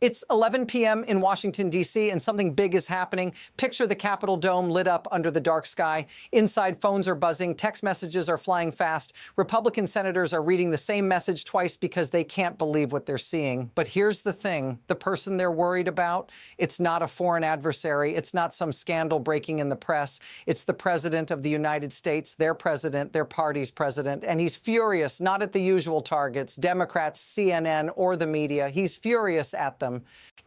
It's 11 p.m. in Washington, D.C., and something big is happening. Picture the Capitol dome lit up under the dark sky. Inside, phones are buzzing. Text messages are flying fast. Republican senators are reading the same message twice because they can't believe what they're seeing. But here's the thing. The person they're worried about, it's not a foreign adversary. It's not some scandal breaking in the press. It's the president of the United States, their president, their party's president. And he's furious, not at the usual targets, Democrats, CNN, or the media. He's furious at them.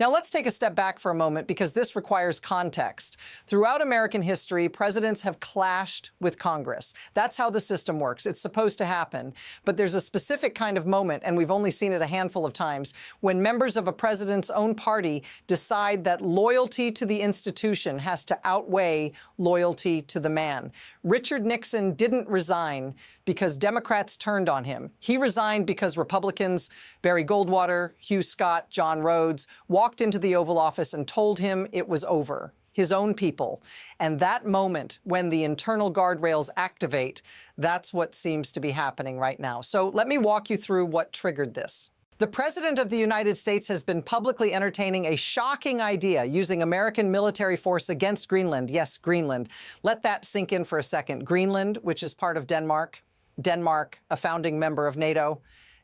Now, let's take a step back for a moment because this requires context. Throughout American history, presidents have clashed with Congress. That's how the system works. It's supposed to happen. But there's a specific kind of moment, and we've only seen it a handful of times, when members of a president's own party decide that loyalty to the institution has to outweigh loyalty to the man. Richard Nixon didn't resign because Democrats turned on him. He resigned because Republicans, Barry Goldwater, Hugh Scott, John Rhodes, walked into the Oval Office and told him it was over. His own people. And that moment when the internal guardrails activate, that's what seems to be happening right now. So let me walk you through what triggered this. The President of the United States has been publicly entertaining a shocking idea using American military force against Greenland. Yes, Greenland. Let that sink in for a second. Greenland, which is part of Denmark. Denmark, a founding member of NATO.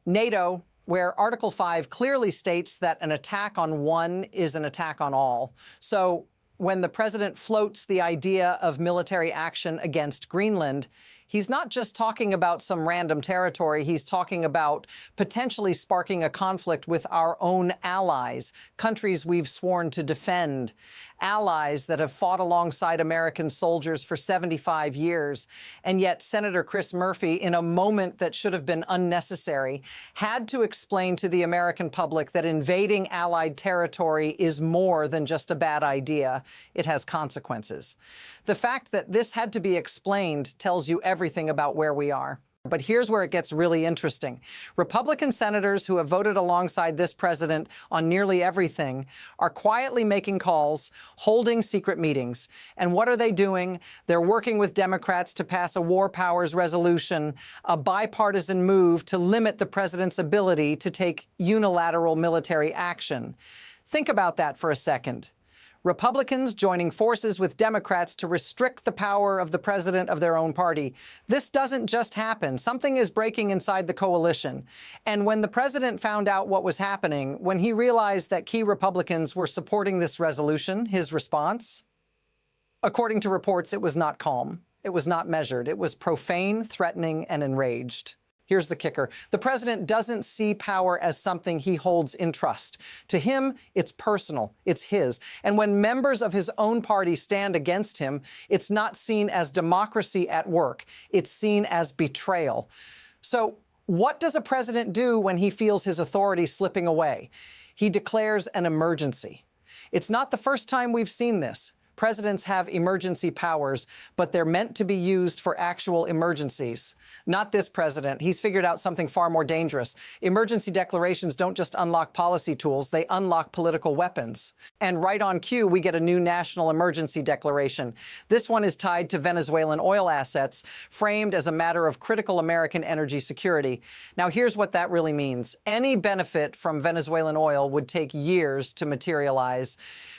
NATO, where Article 5 clearly states that an attack on one is an attack on all. So when the president floats the idea of military action against Greenland, he's not just talking about some random territory. He's talking about potentially sparking a conflict with our own allies, countries we've sworn to defend, allies that have fought alongside American soldiers for 75 years. And yet Senator Chris Murphy, in a moment that should have been unnecessary, had to explain to the American public that invading allied territory is more than just a bad idea. It has consequences. The fact that this had to be explained tells you everything about where we are. But here's where it gets really interesting. Republican senators who have voted alongside this president on nearly everything are quietly making calls, holding secret meetings. And what are they doing? They're working with Democrats to pass a war powers resolution, a bipartisan move to limit the president's ability to take unilateral military action. Think about that for a second. Republicans joining forces with Democrats to restrict the power of the president of their own party. This doesn't just happen. Something is breaking inside the coalition. And when the president found out what was happening, when he realized that key Republicans were supporting this resolution, his response? According to reports, it was not calm. It was not measured. It was profane, threatening, and enraged. Here's the kicker. The president doesn't see power as something he holds in trust. To him, it's personal. It's his. And when members of his own party stand against him, it's not seen as democracy at work. It's seen as betrayal. So what does a president do when he feels his authority slipping away? He declares an emergency. It's not the first time we've seen this. Presidents have emergency powers, but they're meant to be used for actual emergencies. Not this president. He's figured out something far more dangerous. Emergency declarations don't just unlock policy tools, they unlock political weapons. And right on cue, we get a new national emergency declaration. This one is tied to Venezuelan oil assets, framed as a matter of critical American energy security. Now, here's what that really means. Any benefit from Venezuelan oil would take years to materialize.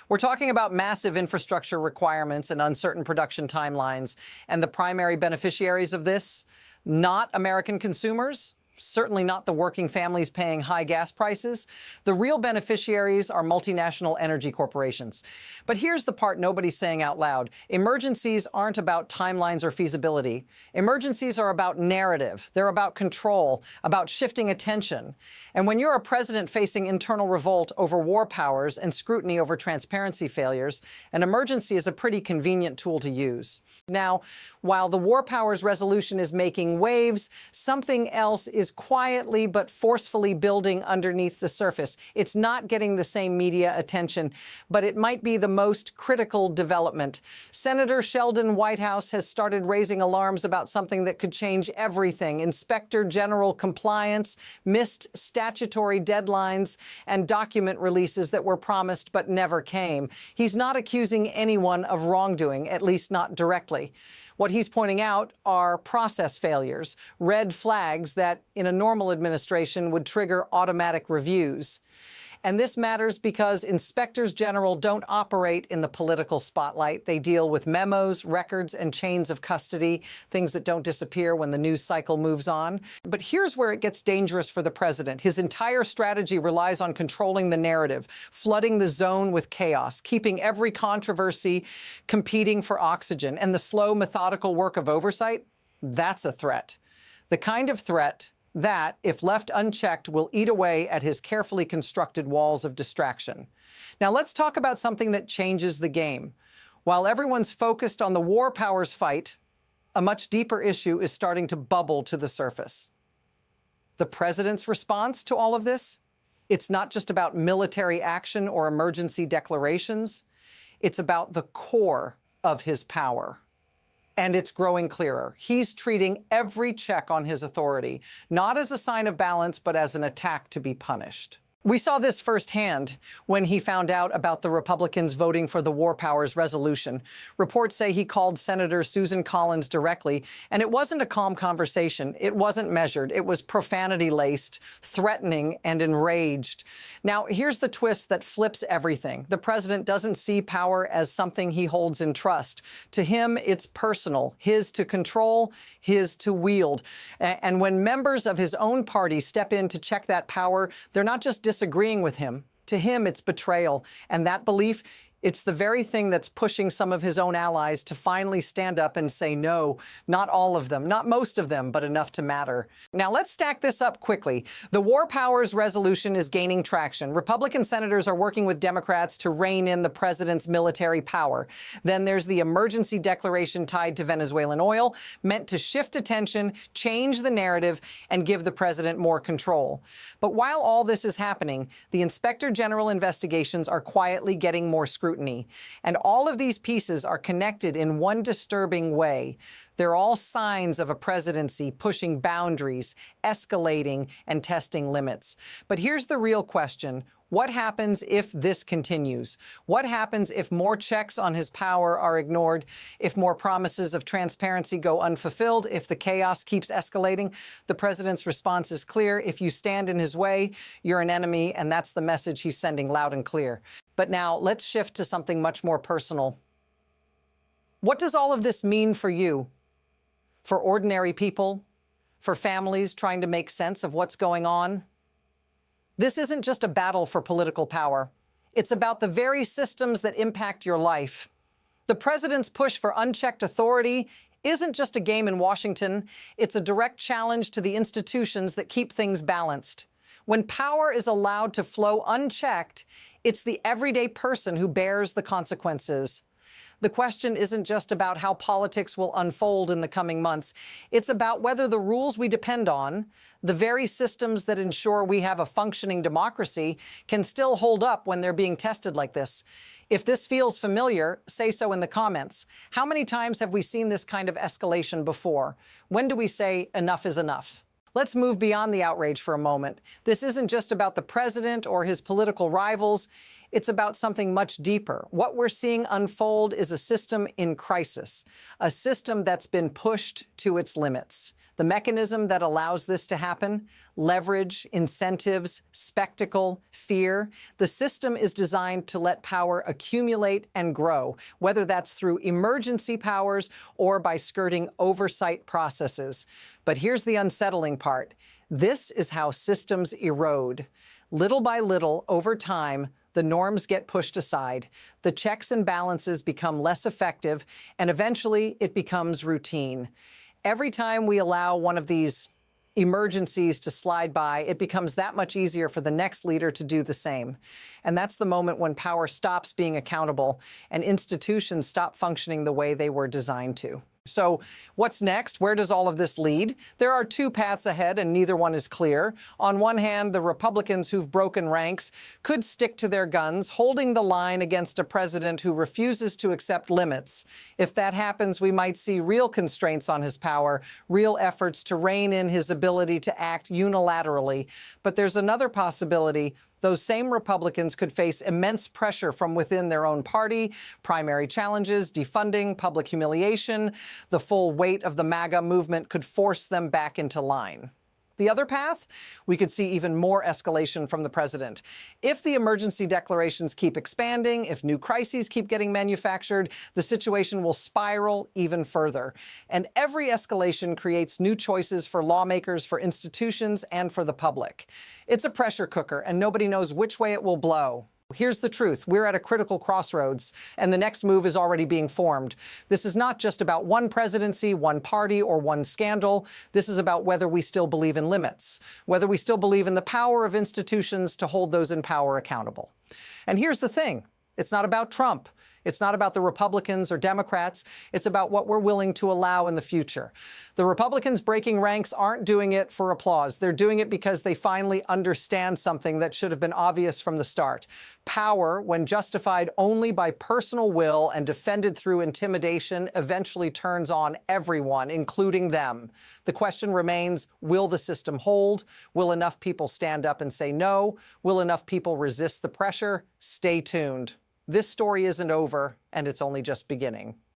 We're talking about massive infrastructure requirements and uncertain production timelines. And the primary beneficiaries of this, not American consumers, certainly not the working families paying high gas prices. The real beneficiaries are multinational energy corporations. But here's the part nobody's saying out loud. Emergencies aren't about timelines or feasibility. Emergencies are about narrative. They're about control, about shifting attention. And when you're a president facing internal revolt over war powers and scrutiny over transparency failures, an emergency is a pretty convenient tool to use. Now, while the war powers resolution is making waves, something else is quietly but forcefully building underneath the surface. It's not getting the same media attention, but it might be the most critical development. Senator Sheldon Whitehouse has started raising alarms about something that could change everything. Inspector General compliance, missed statutory deadlines, and document releases that were promised but never came. He's not accusing anyone of wrongdoing, at least not directly. What he's pointing out are process failures, red flags that in a normal administration would trigger automatic reviews. And this matters because inspectors general don't operate in the political spotlight. They deal with memos, records, and chains of custody, things that don't disappear when the news cycle moves on. But here's where it gets dangerous for the president. His entire strategy relies on controlling the narrative, flooding the zone with chaos, keeping every controversy competing for oxygen. And the slow, methodical work of oversight, that's a threat. The kind of threat that, if left unchecked, will eat away at his carefully constructed walls of distraction. Now let's talk about something that changes the game. While everyone's focused on the war powers fight, a much deeper issue is starting to bubble to the surface. The president's response to all of this? It's not just about military action or emergency declarations. It's about the core of his power. And it's growing clearer. He's treating every check on his authority, not as a sign of balance, but as an attack to be punished. We saw this firsthand when he found out about the Republicans voting for the War Powers resolution. Reports say he called Senator Susan Collins directly, and it wasn't a calm conversation. It wasn't measured. It was profanity-laced, threatening, and enraged. Now, here's the twist that flips everything. The president doesn't see power as something he holds in trust. To him, it's personal, his to control, his to wield. And when members of his own party step in to check that power, they're not just disagreeing with him. To him, it's betrayal. And that belief, it's the very thing that's pushing some of his own allies to finally stand up and say no, not all of them, not most of them, but enough to matter. Now let's stack this up quickly. The War Powers resolution is gaining traction. Republican senators are working with Democrats to rein in the president's military power. Then there's the emergency declaration tied to Venezuelan oil, meant to shift attention, change the narrative, and give the president more control. But while all this is happening, the Inspector General investigations are quietly getting more scrutiny. And all of these pieces are connected in one disturbing way. They're all signs of a presidency pushing boundaries, escalating, and testing limits. But here's the real question. What happens if this continues? What happens if more checks on his power are ignored, if more promises of transparency go unfulfilled, if the chaos keeps escalating? The president's response is clear. If you stand in his way, you're an enemy, and that's the message he's sending loud and clear. But now let's shift to something much more personal. What does all of this mean for you? For ordinary people? For families trying to make sense of what's going on? This isn't just a battle for political power. It's about the very systems that impact your life. The president's push for unchecked authority isn't just a game in Washington. It's a direct challenge to the institutions that keep things balanced. When power is allowed to flow unchecked, it's the everyday person who bears the consequences. The question isn't just about how politics will unfold in the coming months. It's about whether the rules we depend on, the very systems that ensure we have a functioning democracy, can still hold up when they're being tested like this. If this feels familiar, say so in the comments. How many times have we seen this kind of escalation before? When do we say enough is enough? Let's move beyond the outrage for a moment. This isn't just about the president or his political rivals. It's about something much deeper. What we're seeing unfold is a system in crisis, a system that's been pushed to its limits. The mechanism that allows this to happen, leverage, incentives, spectacle, fear, the system is designed to let power accumulate and grow, whether that's through emergency powers or by skirting oversight processes. But here's the unsettling part. This is how systems erode. Little by little, over time, the norms get pushed aside, the checks and balances become less effective, and eventually it becomes routine. Every time we allow one of these emergencies to slide by, it becomes that much easier for the next leader to do the same. And that's the moment when power stops being accountable and institutions stop functioning the way they were designed to. So what's next? Where does all of this lead? There are two paths ahead, and neither one is clear. On one hand, the Republicans who've broken ranks could stick to their guns, holding the line against a president who refuses to accept limits. If that happens, we might see real constraints on his power, real efforts to rein in his ability to act unilaterally. But there's another possibility. Those same Republicans could face immense pressure from within their own party, primary challenges, defunding, public humiliation. The full weight of the MAGA movement could force them back into line. The other path? We could see even more escalation from the president. If the emergency declarations keep expanding, if new crises keep getting manufactured, the situation will spiral even further. And every escalation creates new choices for lawmakers, for institutions, and for the public. It's a pressure cooker, and nobody knows which way it will blow. Here's the truth. We're at a critical crossroads, and the next move is already being formed. This is not just about one presidency, one party, or one scandal. This is about whether we still believe in limits, whether we still believe in the power of institutions to hold those in power accountable. And here's the thing. It's not about Trump. It's not about the Republicans or Democrats. It's about what we're willing to allow in the future. The Republicans breaking ranks aren't doing it for applause. They're doing it because they finally understand something that should have been obvious from the start. Power, when justified only by personal will and defended through intimidation, eventually turns on everyone, including them. The question remains, will the system hold? Will enough people stand up and say no? Will enough people resist the pressure? Stay tuned. This story isn't over, and it's only just beginning.